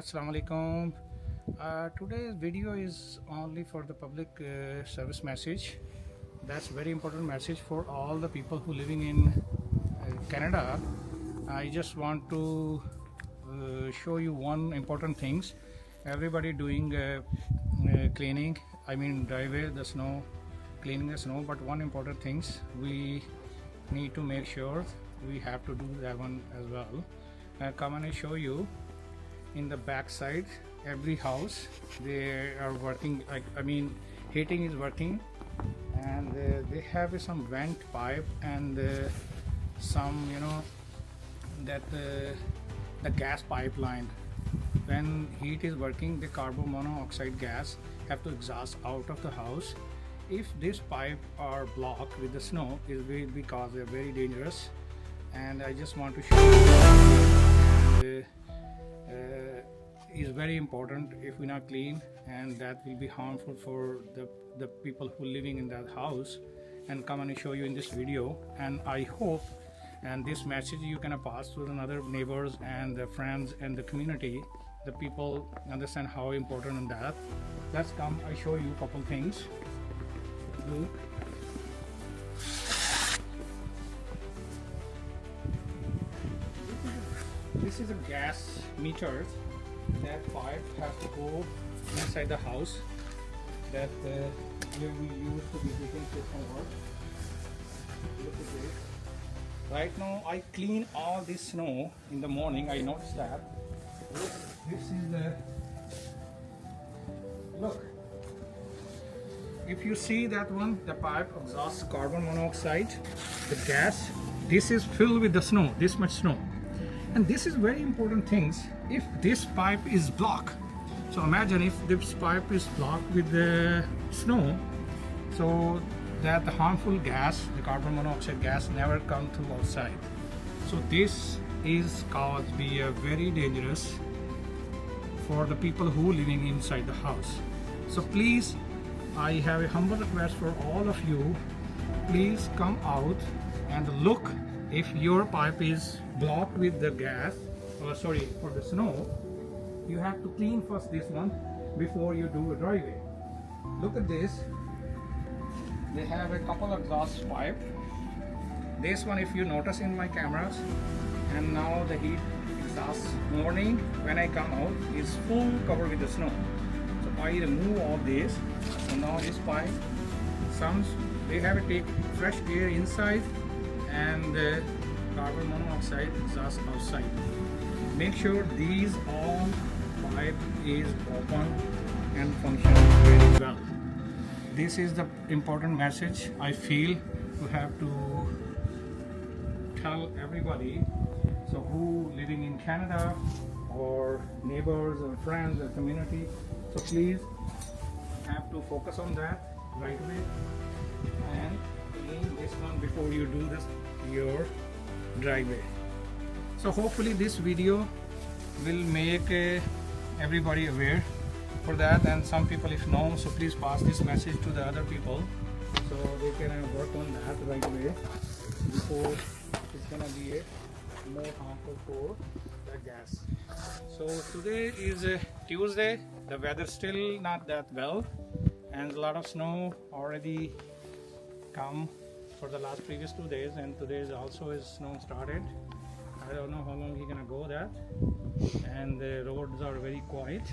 Assalamu alaikum. Today's video is only for the public service message. That's very important message for all the people who living in Canada. I just want to show you one important things. Everybody doing cleaning, I mean driveway, the snow, cleaning the snow, but one important things we need to make sure we have to do that one as well. Come and show you in the back side. Every house they are working, I mean heating is working, and they have some vent pipe and some that the gas pipeline. When heat is working, the carbon monoxide gas have to exhaust out of the house. If this pipe are blocked with the snow, it will because they're very dangerous, and I just want to show you. Is very important if we not clean, and that will be harmful for the people who living in that house. And come and show you in this video, and I hope and this message you can pass to another neighbors and the friends and the community, the people understand how important that. Let's come, I show you a couple things. Look. This is a gas meter. That pipe has to go inside the house that where we used to be heating system work. Look at this. Right now I clean all this snow in the morning. I noticed that. This is the look. If you see that one, the pipe exhausts carbon monoxide, the gas. This is filled with the snow, this much snow. And this is very important things. If this pipe is blocked, so imagine if this pipe is blocked with the snow, so that the harmful gas, the carbon monoxide gas, never come to outside. So this is caused be very dangerous for the people who living inside the house. So please, I have a humble request for all of you. Please come out and look. If your pipe is blocked with the gas, or sorry, for the snow, you have to clean first this one before you do a driveway. Look at this. They have a couple of exhaust pipe. This one, if you notice in my cameras, and now the heat exhaust morning when I come out is full covered with the snow. So I remove all this. So now this pipe, some they have to take fresh air inside, and the carbon monoxide exhaust outside. Make sure these all pipe is open and function very well. This is the important message I feel to have to tell everybody. So who living in Canada or neighbors or friends or community, so please have to focus on that right away and clean this one before you do this your driveway. So hopefully this video will make everybody aware for that, and some people if know, so please pass this message to the other people so they can work on that right away before it's gonna be more harmful for the gas. So today is Tuesday. The weather still not that well, and a lot of snow already come for the last previous 2 days, and today is also is snow started. I don't know how long he's gonna go that, and the roads are very quiet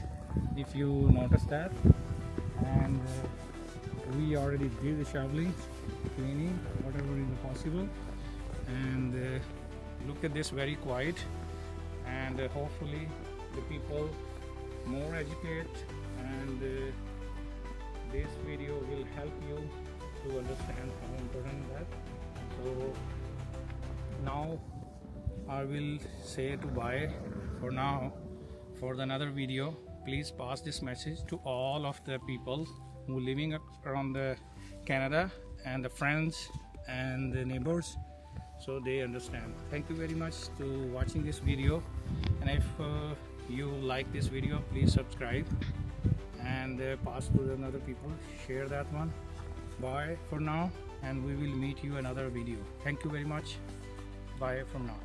if you notice that. And we already did the shoveling, cleaning, whatever is possible, and look at this, very quiet. And hopefully the people more educate, and this video will help you to understand how important that. So now I will say goodbye for now. For another video, please pass this message to all of the people who living around the Canada, and the friends and the neighbors, so they understand. Thank you very much to watching this video, and if you like this video, please subscribe and pass to another people, share that one. Bye for now, and we will meet you another video. Thank you very much. Bye from now.